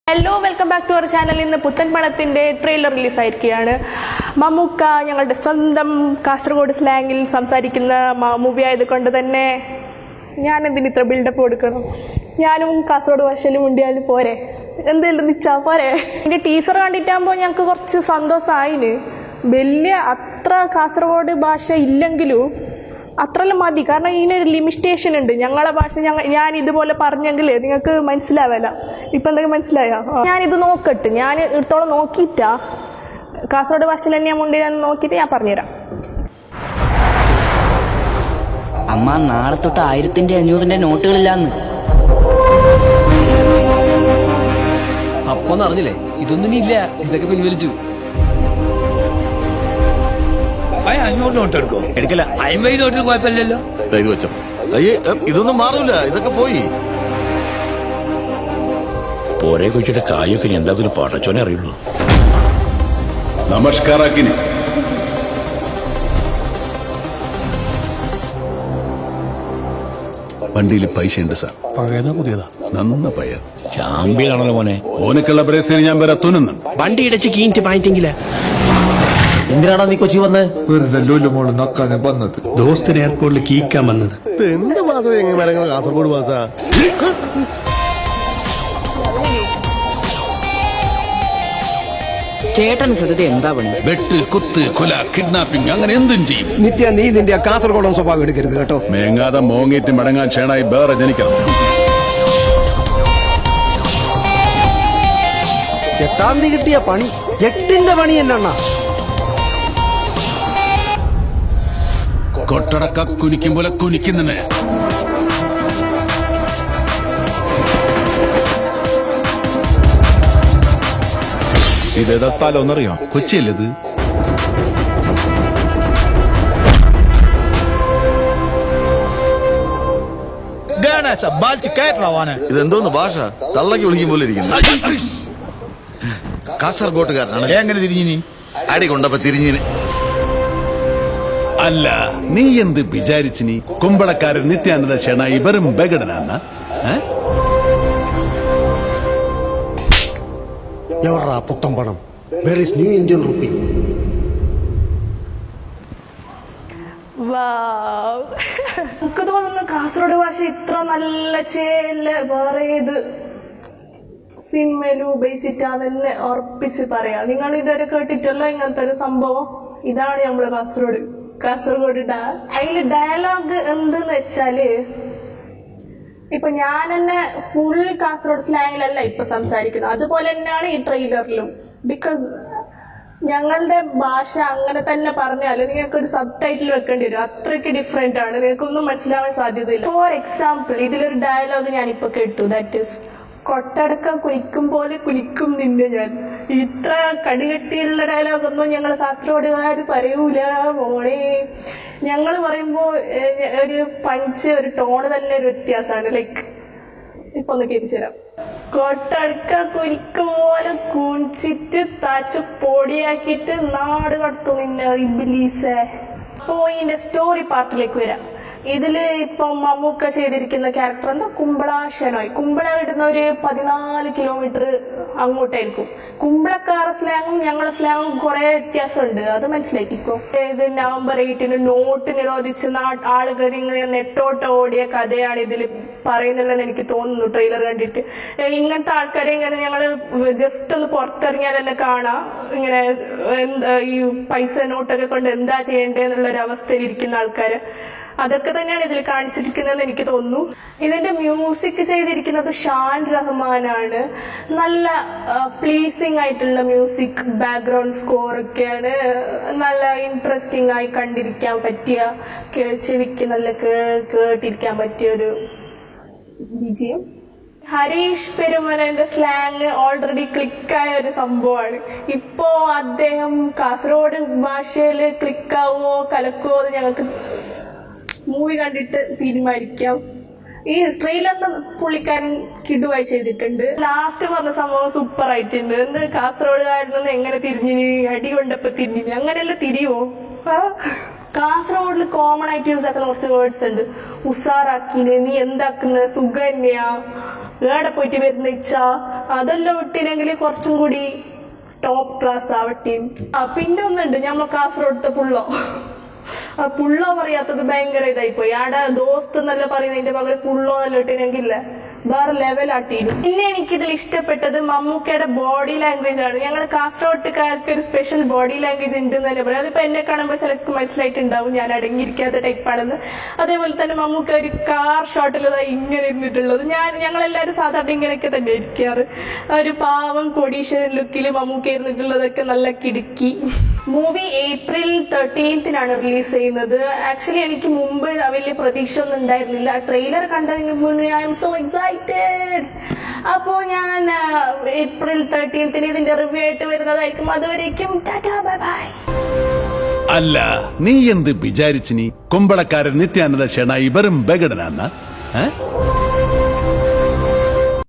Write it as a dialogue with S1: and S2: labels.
S1: Hello welcome back to our channel. ഇന്ന് പുത്തൻ പണത്തിൻ്റെ ട്രെയിലർ റിലീസായിരിക്കുകയാണ്. മമ്മൂക്ക ഞങ്ങളുടെ സ്വന്തം കാസർഗോഡ് സ്ലാങ്ങിൽ സംസാരിക്കുന്ന മൂവി ആയതുകൊണ്ട് തന്നെ ഞാൻ എന്തിന് ഇത്ര ബിൽഡപ്പ് കൊടുക്കണം? ഞാനും കാസർഗോഡ് ഭാഷയിൽ മുണ്ടിയാലും പോരെ, എന്തെങ്കിലും നിച്ചാ പോരെ. എൻ്റെ ടീച്ചർ കണ്ടിട്ടാകുമ്പോൾ ഞങ്ങൾക്ക് കുറച്ച് സന്തോഷമായിന്. വലിയ അത്ര കാസർഗോഡ് ഭാഷ ഇല്ലെങ്കിലും അത്രയെല്ലാം മതി. കാരണം ഇതിനൊരു ലിമിറ്റേഷൻ ഉണ്ട്. ഞങ്ങളെ ഭാഷ ഞാൻ ഇതുപോലെ പറഞ്ഞെങ്കിൽ നിങ്ങൾക്ക് മനസ്സിലാവല്ല. ഇപ്പം എന്തെങ്കിലും മനസ്സിലായോ? ഞാനിത് നോക്കട്ടെ, ഞാൻ ഇടത്തോളം നോക്കിയിട്ടാ കാസർഗോഡ് ഭാഷയിൽ തന്നെയാണ് മുണ്ടിയെന്ന് നോക്കിയിട്ട് ഞാൻ പറഞ്ഞുതരാം.
S2: അമ്മ നാളെ തൊട്ട് 1000-ന്റെ 500-ന്റെ നോട്ടുകളില്ലാന്ന്.
S3: അപ്പൊന്ന് അറിഞ്ഞില്ലേ? ഇതൊന്നും ഇല്ല, ഇതൊക്കെ പിൻവലിച്ചു.
S4: 500 നോട്ട് എടുക്കോ? എടുക്കല. 50 നോട്ടിൽ കുഴപ്പമില്ലല്ലോ.
S5: ഇത് വെച്ചോ. അയ്യേ, ഇതൊന്നും മാറൂല, ഇതൊക്കെ പോയി.
S4: പോരെ കൊച്ചിട്ട് കായൊക്കെ എന്തായാലും പടച്ചോനെ അറിയുള്ളൂ.
S5: നമസ്കാരാക്കിന് വണ്ടിയിൽ പൈസ ഉണ്ട് സാർ.
S4: പഴയതാ പുതിയതാ?
S5: നന്ന പയ്യ
S4: ചാമ്പ്യനാണല്ലോ മോനെ.
S5: ഓനക്കുള്ള ബ്രേസിന് ഞാൻ വരെ തുന്നുന്നുണ്ട്.
S4: വണ്ടി ഇടച്ച് കീഞ്ഞിട്ട് പായിട്ടെങ്കില.
S3: എന്തിനാണോ നീ കൊച്ചി വന്ന്?
S6: വെറുതെ ലോല് മോള് നക്കാനെ വന്നത്.
S3: ദോസ്തിന് എയർപോർട്ടിൽ കീക്കാൻ വന്നത്.
S5: എന്ത് മാസം എങ്ങനെ മരങ്ങൾ കാസർഗോഡ് മാസ?
S2: ചേട്ടന് സത്യത എന്താ പണി?
S5: വെട്ട്, കുത്ത്, കൊല, കിഡ്നാപ്പിംഗ്, അങ്ങനെ എന്തും ചെയ്യും.
S6: നിത്യ നീ നിന്റെ കാസർഗോഡൻ സ്വഭാവം എടുക്കരുത് കേട്ടോ.
S5: മേങ്ങാതെ മോങ്ങിയിട്ട് മടങ്ങാൻ ക്ഷേണായി വേറെ ജനിക്കണം.
S6: എട്ടാം തീയതി കിട്ടിയ പണി 8ന്റെ പണി എന്നാ?
S5: കൊട്ടടക്ക കുനിക്കും പോലെ കുനിക്കുന്നെ. ഇതേതാ സ്ഥലം ഒന്നറിയോ? കൊച്ചിയല്ലേ ഇത്? ഇതെന്തോന്ന് ഭാഷ? തള്ളക്ക് വിളിക്കും പോലെ ഇരിക്കുന്നു. കാസർഗോട്ടുകാരനാണ്.
S4: എങ്ങനെ തിരിഞ്ഞു നീ?
S5: അടി കൊണ്ടപ്പോ തിരിഞ്ഞിന്. അല്ല, നീ എന്ത് വിചാരിച്ചു? നീ കുമ്പളക്കാരൻ നിത്യാനന്ദ ഷെണായി വെറും ബഗടനാന്ന?
S6: പുത്തം പണം. Where is new Indian rupee?
S1: എനിക്ക് തോന്നുന്നു കാസർഗോഡ് ഭാഷ ഇത്ര നല്ല ചേല് വേറെ ഏത് സിനിമയിലും ഉപയോഗിച്ചിട്ടാന്ന് ഉറപ്പിച്ച് പറയാം. നിങ്ങൾ ഇതുവരെ കേട്ടിട്ടല്ലോ ഇങ്ങനത്തെ ഒരു സംഭവം? ഇതാണ് നമ്മള് കാസർഗോഡ് അതില് ഡയലോഗ് എന്തെന്ന് വെച്ചാല്, ഇപ്പൊ ഞാൻ തന്നെ ഫുൾ കാസർഗോഡ് സ്ലാങ്ങിലല്ല ഇപ്പൊ സംസാരിക്കുന്നത്, അതുപോലെ തന്നെയാണ് ഈ ട്രെയിലറിലും. ബിക്കോസ് ഞങ്ങളുടെ ഭാഷ അങ്ങനെ തന്നെ പറഞ്ഞാൽ നിങ്ങൾക്ക് ഒരു സബ് ടൈറ്റിൽ വെക്കേണ്ടി വരും. അത്രയ്ക്ക് ഡിഫറെന്റ് ആണ്, നിങ്ങൾക്കൊന്നും മനസ്സിലാവാൻ സാധ്യതയില്ല. ഫോർ എക്സാമ്പിൾ, ഇതിലൊരു ഡയലോഗ് ഞാനിപ്പോ കേട്ടു. ദാറ്റ് ഈസ്, കൊട്ടടക്കം കുനിക്കും പോലെ കുനിക്കും നിന്നെ ഞാൻ. ഇത്ര കടികെട്ടിയുള്ള ഡയലോഗൊന്നും ഞങ്ങൾ കാസർഗോഡുകാർ പറയൂല മോളെ. ഞങ്ങൾ പറയുമ്പോ ഒരു പഞ്ച്, ഒരു ടോണ് തന്നെ ഒരു വ്യത്യാസമാണ്. ലൈക്ക് ഇപ്പൊ ഒന്ന് കേൾപ്പിച്ചുതരാം. കൊട്ടടക്ക കുനിക്കും പോലെ കുനിച്ചിട്ട് തച്ച് പൊടിയാക്കിയിട്ട് നാട് കടത്തു നിന്നെ ഇബിലീസേ. അപ്പോ ഇതിന്റെ സ്റ്റോറി പാർട്ടിലേക്ക് വരാം. ഇതില് ഇപ്പൊ മമ്മൂക്ക ചെയ്തിരിക്കുന്ന ക്യാരക്ടർ എന്താ? കുമ്പള ഷെനോയ്. കുമ്പള ഇടുന്ന ഒരു 14 കിലോമീറ്റർ അങ്ങോട്ടായിരിക്കും. കുമ്പളക്കാര സ്ലാങ്ങും ഞങ്ങളുടെ സ്ലാങ്ങും കുറെ വ്യത്യാസമുണ്ട്, അത് മനസ്സിലാക്കിക്കോ. ഇത് November 8 നോട്ട് നിരോധിച്ച് ആളുകൾ ഇങ്ങനെ നെട്ടോട്ട് ഓടിയ കഥയാണ് ഇതിൽ പറയുന്നുള്ളതെന്ന് എനിക്ക് തോന്നുന്നു ട്രെയിലർ കണ്ടിട്ട്. ഇങ്ങനത്തെ ആൾക്കാരെ ഇങ്ങനെ ഞങ്ങള് ജസ്റ്റ് ഒന്ന് പുറത്തിറങ്ങിയാൽ തന്നെ കാണാം, ഇങ്ങനെ ഈ പൈസ നോട്ടൊക്കെ കൊണ്ട് എന്താ ചെയ്യേണ്ടതെന്നുള്ളൊരു അവസ്ഥയിൽ ഇരിക്കുന്ന ആൾക്കാര്. അതൊക്കെ തന്നെയാണ് ഇതിൽ കാണിച്ചിരിക്കുന്നതെന്ന് എനിക്ക് തോന്നുന്നു. ഇതിന്റെ മ്യൂസിക് ചെയ്തിരിക്കുന്നത് ഷാൻ റഹ്മാനാണ്. നല്ല പ്ലീസിങ് ആയിട്ടുള്ള മ്യൂസിക്, ബാക്ക്ഗ്രൗണ്ട് സ്കോർ ഒക്കെയാണ്. നല്ല ഇൻട്രസ്റ്റിംഗ് ആയി കണ്ടിരിക്കാൻ പറ്റിയ, ചെവിക്ക് നല്ല കേട്ടിരിക്കാൻ പറ്റിയ ഒരു വിജയം. ഹരീഷ് പെരുമനന്റെ സ്ലാങ് ഓൾറെഡി ക്ലിക്കായ ഒരു സംഭവമാണ്. ഇപ്പോ അദ്ദേഹം കാസർഗോഡ് ഭാഷയിൽ ക്ലിക്കാവോ കലക്കുവോ എന്ന് ഞങ്ങൾക്ക് മൂവി കണ്ടിട്ട് തീരുമാനിക്കാം. ഈ ട്രെയിലറിൽ പുള്ളിക്കാരൻ കിടുവായി ചെയ്തിട്ടുണ്ട്. ലാസ്റ്റ് പറഞ്ഞ സംഭവം സൂപ്പർ ആയിട്ടുണ്ട്. എന്ത് കാസർഗോഡുകാരനൊന്നും എങ്ങനെ തിരിഞ്ഞു, അടി കൊണ്ടപ്പോ തിരിഞ്ഞു, അങ്ങനെയല്ല തിരിയുവോ? കാസർഗോഡിൽ കോമൺ ആയിട്ട് യൂസ് ആക്കുന്ന കുറച്ച് വേർഡ്സ് ഉണ്ട്. ഉസാറാക്കിന്, നീ എന്താക്കുന്ന, സുഖന്യ, ഏടെ പോയിട്ട് വരുന്ന ഇച്ച അതെല്ലാം വിട്ടിനെങ്കിൽ കുറച്ചും കൂടി ടോപ്പ് ക്ലാസ് ആവട്ടെയും. പിന്നെ ഒന്നുണ്ട് ഞമ്മ കാസർഗോഡത്തെ പുള്ളോ. ആ പുള്ളോ പറയാത്തത് ഭയങ്കര ഇതായിപ്പോയി. ആടെ ദോസ്ത് എന്നല്ല പറയുന്നതിന്റെ പകരം പുള്ളോ എന്നല്ല ഇട്ടിനെങ്കില്ല വേറെ ലെവലാട്ടിയിരുന്നു. പിന്നെ എനിക്കിതിൽ ഇഷ്ടപ്പെട്ടത് മമ്മൂക്കയുടെ ബോഡി ലാംഗ്വേജ് ആണ്. ഞങ്ങൾ കാസർഗോട്ടുകാർക്ക് ഒരു സ്പെഷ്യൽ ബോഡി ലാംഗ്വേജ് ഉണ്ട് എന്ന് തന്നെ പറയാം. അതിപ്പോ എന്നെ കാണുമ്പോൾ ചിലർക്ക് മനസ്സിലായിട്ടുണ്ടാവും ഞാൻ അടങ്ങിയിരിക്കാത്ത ടൈപ്പാണെന്ന്. അതേപോലെ തന്നെ മമ്മൂക്ക ഒരു കാർ ഷോട്ടിൽ ഇങ്ങനെ ഇരുന്നിട്ടുള്ളത്. ഞങ്ങളെല്ലാവരും സാധാരണ ഇങ്ങനെയൊക്കെ തന്നെ ഇരിക്കാറ്. ഒരു പാവം കൊടീശ്വരൻ ലുക്കിൽ മമ്മൂക്ക ഇരുന്നിട്ടുള്ളതൊക്കെ നല്ല കിടുക്കി. മൂവി April 13th റിലീസ് ചെയ്യുന്നത്. ആക്ച്വലി എനിക്ക് മുമ്പ് വലിയ പ്രതീക്ഷ ഒന്നും ഉണ്ടായിരുന്നില്ല. ട്രെയിലർ കണ്ടതിന് മുന്നേ ഐ എം സോ എക്സൈറ്റഡ്. അപ്പോ ഞാൻ April 13th ഇതിന്റെ റിവ്യൂ ആയിട്ട് വരുന്നതായിരിക്കും. അതുവരേക്കും ടാറ്റാ ബൈ ബൈ.
S5: അല്ല നീ എന്ത് വിചാരിച്ചിനി കുമ്പളക്കാരൻ നിത്യാനന്ദ ഷെണായി വെറും ബഗടനാന്ന